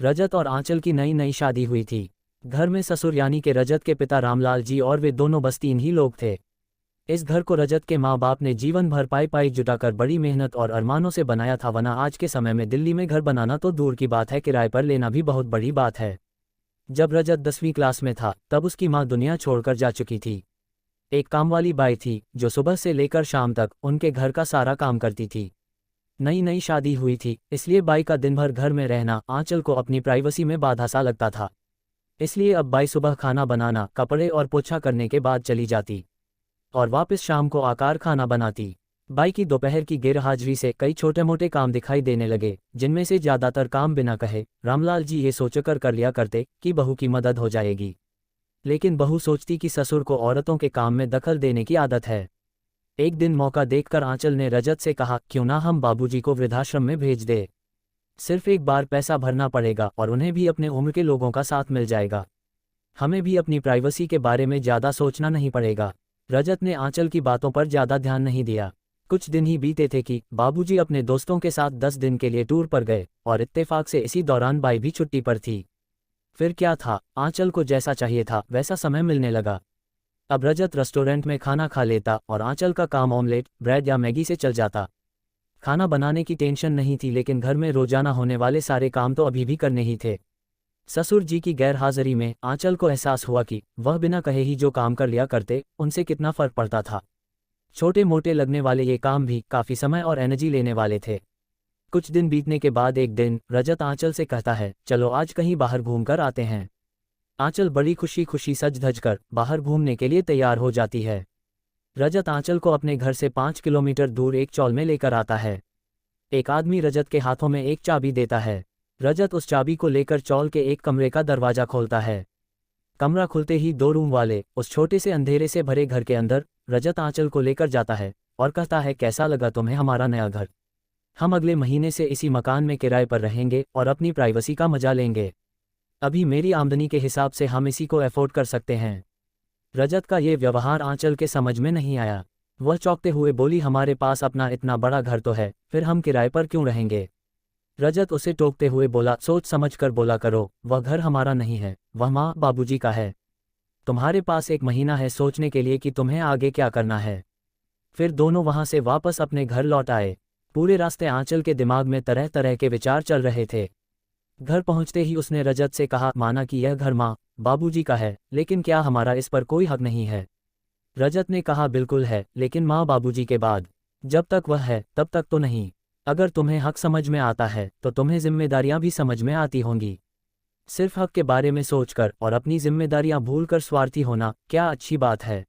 रजत और आंचल की नई नई शादी हुई थी। घर में ससुर यानी कि रजत के पिता रामलाल जी और वे दोनों बस 3 ही लोग थे। इस घर को रजत के माँ बाप ने जीवन भर पाई पाई जुटाकर बड़ी मेहनत और अरमानों से बनाया था, वरना आज के समय में दिल्ली में घर बनाना तो दूर की बात है, किराए पर लेना भी बहुत बड़ी बात है। जब रजत 10वीं क्लास में था तब उसकी माँ दुनिया छोड़कर जा चुकी थी। एक कामवाली बाई थी जो सुबह से लेकर शाम तक उनके घर का सारा काम करती थी। नई नई शादी हुई थी, इसलिए बाई का दिन भर घर में रहना आंचल को अपनी प्राइवेसी में बाधा सा लगता था। इसलिए अब बाई सुबह खाना बनाना, कपड़े और पोछा करने के बाद चली जाती और वापस शाम को आकर खाना बनाती। बाई की दोपहर की गैरहाजिरी से कई छोटे मोटे काम दिखाई देने लगे, जिनमें से ज़्यादातर काम बिना कहे रामलाल जी ये सोचकर कर लिया करते कि बहू की मदद हो जाएगी। लेकिन बहू सोचती कि ससुर को औरतों के काम में दखल देने की आदत है। एक दिन मौका देखकर आंचल ने रजत से कहा, क्यों ना हम बाबूजी को वृद्धाश्रम में भेज दे। सिर्फ एक बार पैसा भरना पड़ेगा और उन्हें भी अपने उम्र के लोगों का साथ मिल जाएगा। हमें भी अपनी प्राइवेसी के बारे में ज़्यादा सोचना नहीं पड़ेगा। रजत ने आंचल की बातों पर ज़्यादा ध्यान नहीं दिया। कुछ दिन ही बीते थे कि बाबूजी अपने दोस्तों के साथ 10 दिन के लिए टूर पर गए और इत्तेफाक से इसी दौरान बाई भी छुट्टी पर थी। फिर क्या था, आंचल को जैसा चाहिए था वैसा समय मिलने लगा। अब रजत रेस्टोरेंट में खाना खा लेता और आंचल का काम ऑमलेट, ब्रेड या मैगी से चल जाता। खाना बनाने की टेंशन नहीं थी, लेकिन घर में रोजाना होने वाले सारे काम तो अभी भी करने ही थे। ससुर जी की गैरहाजिरी में आंचल को एहसास हुआ कि वह बिना कहे ही जो काम कर लिया करते उनसे कितना फर्क पड़ता था। छोटे मोटे लगने वाले ये काम भी काफ़ी समय और एनर्जी लेने वाले थे। कुछ दिन बीतने के बाद एक दिन रजत आंचल से कहता है, चलो आज कहीं बाहर घूमकर आते हैं। आंचल बड़ी खुशी खुशी सज धज कर बाहर घूमने के लिए तैयार हो जाती है। रजत आंचल को अपने घर से 5 किलोमीटर दूर एक चौल में लेकर आता है। एक आदमी रजत के हाथों में एक चाबी देता है। रजत उस चाबी को लेकर चौल के एक कमरे का दरवाजा खोलता है। कमरा खुलते ही 2 रूम वाले उस छोटे से अंधेरे से भरे घर के अंदर रजत आंचल को लेकर जाता है और कहता है, कैसा लगा तुम्हें हमारा नया घर? हम अगले महीने से इसी मकान में किराए पर रहेंगे और अपनी प्राइवेसी का मजा लेंगे। अभी मेरी आमदनी के हिसाब से हम इसी को अफोर्ड कर सकते हैं। रजत का ये व्यवहार आंचल के समझ में नहीं आया। वह चौंकते हुए बोली, हमारे पास अपना इतना बड़ा घर तो है, फिर हम किराए पर क्यों रहेंगे? रजत उसे टोकते हुए बोला, सोच समझ कर बोला करो, वह घर हमारा नहीं है, वह माँ बाबूजी का है। तुम्हारे पास 1 महीना है सोचने के लिए कि तुम्हें आगे क्या करना है। फिर दोनों वहां से वापस अपने घर लौट आए। पूरे रास्ते आंचल के दिमाग में तरह तरह के विचार चल रहे थे। घर पहुंचते ही उसने रजत से कहा, माना कि यह घर माँ बाबूजी का है, लेकिन क्या हमारा इस पर कोई हक नहीं है? रजत ने कहा, बिल्कुल है, लेकिन माँ बाबूजी के बाद जब तक वह है तब तक तो नहीं। अगर तुम्हें हक समझ में आता है तो तुम्हें जिम्मेदारियां भी समझ में आती होंगी। सिर्फ हक के बारे में सोचकर और अपनी जिम्मेदारियां भूलकर स्वार्थी होना क्या अच्छी बात है?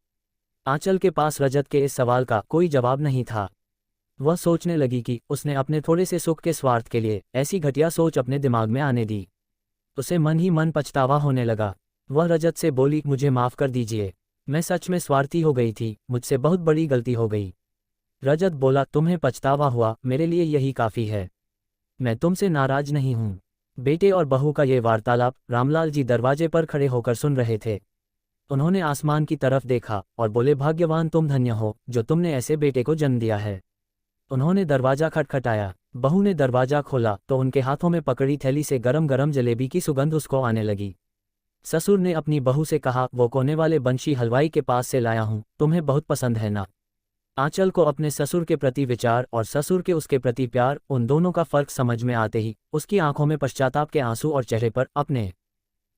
आंचल के पास रजत के इस सवाल का कोई जवाब नहीं था। वह सोचने लगी कि उसने अपने थोड़े से सुख के स्वार्थ के लिए ऐसी घटिया सोच अपने दिमाग में आने दी। उसे मन ही मन पछतावा होने लगा। वह रजत से बोली, मुझे माफ़ कर दीजिए, मैं सच में स्वार्थी हो गई थी, मुझसे बहुत बड़ी गलती हो गई। रजत बोला, तुम्हें पछतावा हुआ, मेरे लिए यही काफ़ी है, मैं तुमसे नाराज नहीं हूँ। बेटे और बहू का ये वार्तालाप रामलाल जी दरवाजे पर खड़े होकर सुन रहे थे। उन्होंने आसमान की तरफ देखा और बोले, भाग्यवान तुम धन्य हो जो तुमने ऐसे बेटे को जन्म दिया है। उन्होंने दरवाजा खटखटाया। बहू ने दरवाजा खोला तो उनके हाथों में पकड़ी थैली से गरम गरम जलेबी की सुगंध उसको आने लगी। ससुर ने अपनी बहू से कहा, वो कोने वाले बंशी हलवाई के पास से लाया हूँ, तुम्हें बहुत पसंद है ना? आंचल को अपने ससुर के प्रति विचार और ससुर के उसके प्रति प्यार, उन दोनों का फर्क समझ में आते ही उसकी आंखों में पश्चाताप के आंसू और चेहरे पर अपने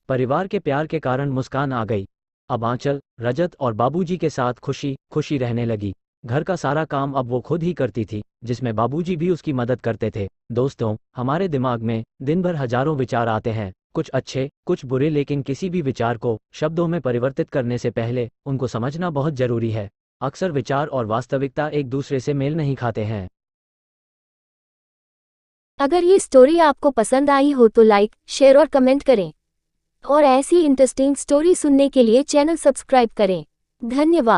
परिवार के प्यार के कारण मुस्कान आ गई। अब आंचल रजत और बाबूजी के साथ खुशी खुशी रहने लगी। घर का सारा काम अब वो खुद ही करती थी, जिसमें बाबूजी भी उसकी मदद करते थे। दोस्तों, हमारे दिमाग में दिन भर हजारों विचार आते हैं, कुछ अच्छे कुछ बुरे, लेकिन किसी भी विचार को शब्दों में परिवर्तित करने से पहले उनको समझना बहुत जरूरी है। अक्सर विचार और वास्तविकता एक दूसरे से मेल नहीं खाते हैं। अगर ये स्टोरी आपको पसंद आई हो तो लाइक, शेयर और कमेंट करें और ऐसी इंटरेस्टिंग स्टोरी सुनने के लिए चैनल सब्सक्राइब करें। धन्यवाद।